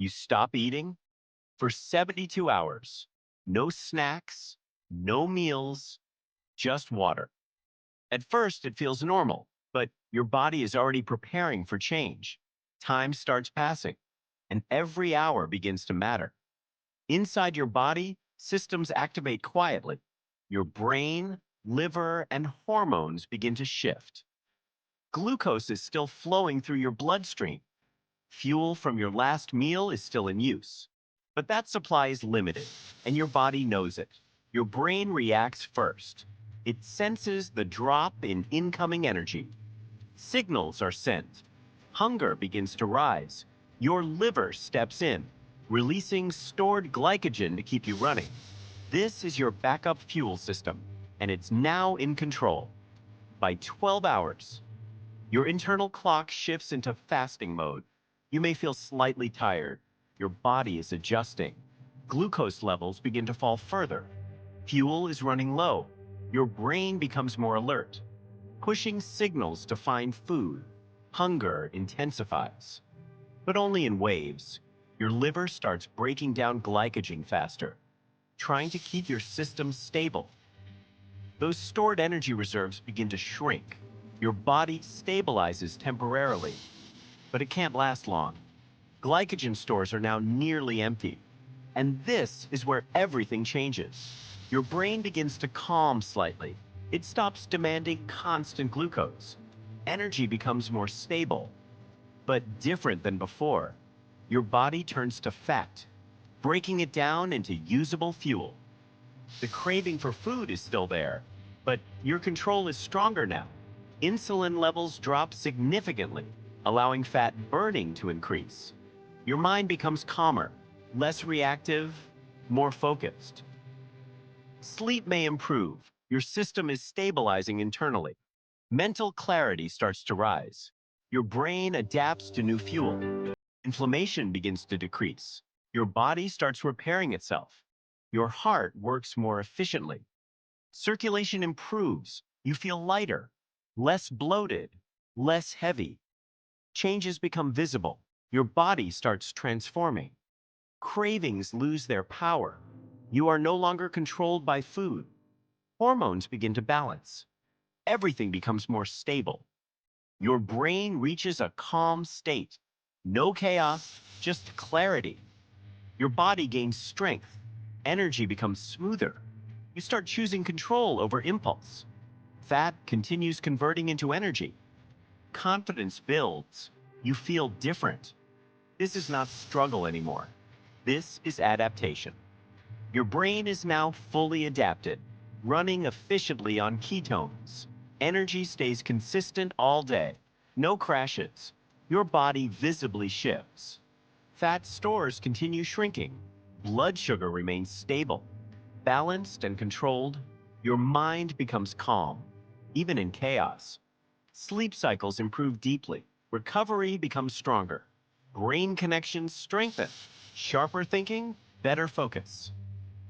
You stop eating for 72 hours. No snacks, no meals, just water. At first, it feels normal, but your body is already preparing for change. Time starts passing, and every hour begins to matter. Inside your body, systems activate quietly. Your brain, liver, and hormones begin to shift. Glucose is still flowing through your bloodstream. Fuel from your last meal is still in use. But that supply is limited, and your body knows it. Your brain reacts first. It senses the drop in incoming energy. Signals are sent. Hunger begins to rise. Your liver steps in, releasing stored glycogen to keep you running. This is your backup fuel system, and it's now in control. By 12 hours, your internal clock shifts into fasting mode. You may feel slightly tired. Your body is adjusting. Glucose levels begin to fall further. Fuel is running low. Your brain becomes more alert, pushing signals to find food. Hunger intensifies, but only in waves. Your liver starts breaking down glycogen faster, trying to keep your system stable. Those stored energy reserves begin to shrink. Your body stabilizes temporarily, but it can't last long. Glycogen stores are now nearly empty. And this is where everything changes. Your brain begins to calm slightly. It stops demanding constant glucose. Energy becomes more stable, but different than before. Your body turns to fat, breaking it down into usable fuel. The craving for food is still there, but your control is stronger now. Insulin levels drop significantly, allowing fat burning to increase. Your mind becomes calmer, less reactive, more focused. Sleep may improve. Your system is stabilizing internally. Mental clarity starts to rise. Your brain adapts to new fuel. Inflammation begins to decrease. Your body starts repairing itself. Your heart works more efficiently. Circulation improves. You feel lighter, less bloated, less heavy. Changes become visible. Your body starts transforming. Cravings lose their power. You are no longer controlled by food. Hormones begin to balance. Everything becomes more stable. Your brain reaches a calm state. No chaos, just clarity. Your body gains strength. Energy becomes smoother. You start choosing control over impulse. Fat continues converting into energy. Confidence builds. You feel different. This is not struggle anymore. This is adaptation. Your brain is now fully adapted, running efficiently on ketones. Energy stays consistent all day. No crashes. Your body visibly shifts. Fat stores continue shrinking. Blood sugar remains stable. Balanced and controlled, your mind becomes calm, even in chaos. Sleep cycles improve deeply. Recovery becomes stronger. Brain connections strengthen. Sharper thinking, better focus.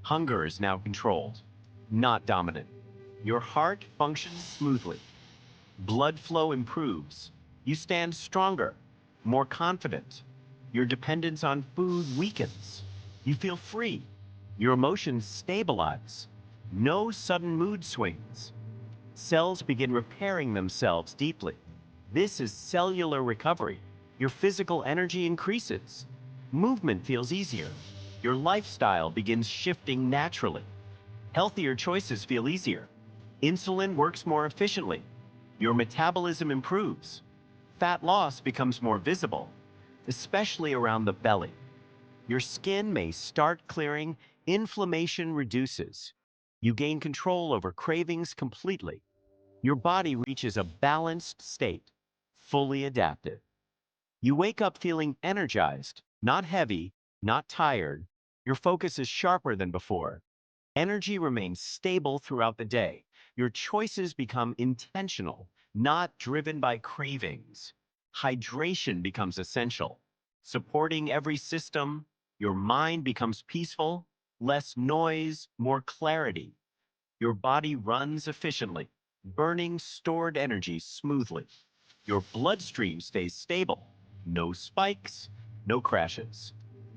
Hunger is now controlled, not dominant. Your heart functions smoothly. Blood flow improves. You stand stronger, more confident. Your dependence on food weakens. You feel free. Your emotions stabilize. No sudden mood swings. Cells begin repairing themselves deeply. This is cellular recovery. Your physical energy increases. Movement feels easier. Your lifestyle begins shifting naturally. Healthier choices feel easier. Insulin works more efficiently. Your metabolism improves. Fat loss becomes more visible, especially around the belly. Your skin may start clearing, inflammation reduces. You gain control over cravings completely. Your body reaches a balanced state, fully adapted. You wake up feeling energized, not heavy, not tired. Your focus is sharper than before. Energy remains stable throughout the day. Your choices become intentional, not driven by cravings. Hydration becomes essential. Supporting every system, your mind becomes peaceful, less noise, more clarity. Your body runs efficiently, burning stored energy smoothly. Your bloodstream stays stable. No spikes, no crashes.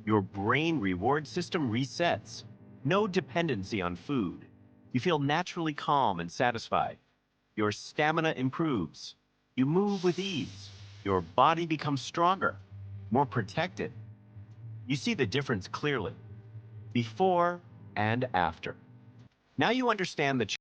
Your brain reward system resets. No dependency on food. You feel naturally calm and satisfied. Your stamina improves. You move with ease. Your body becomes stronger, more protected. You see the difference clearly, before and after. Now you understand the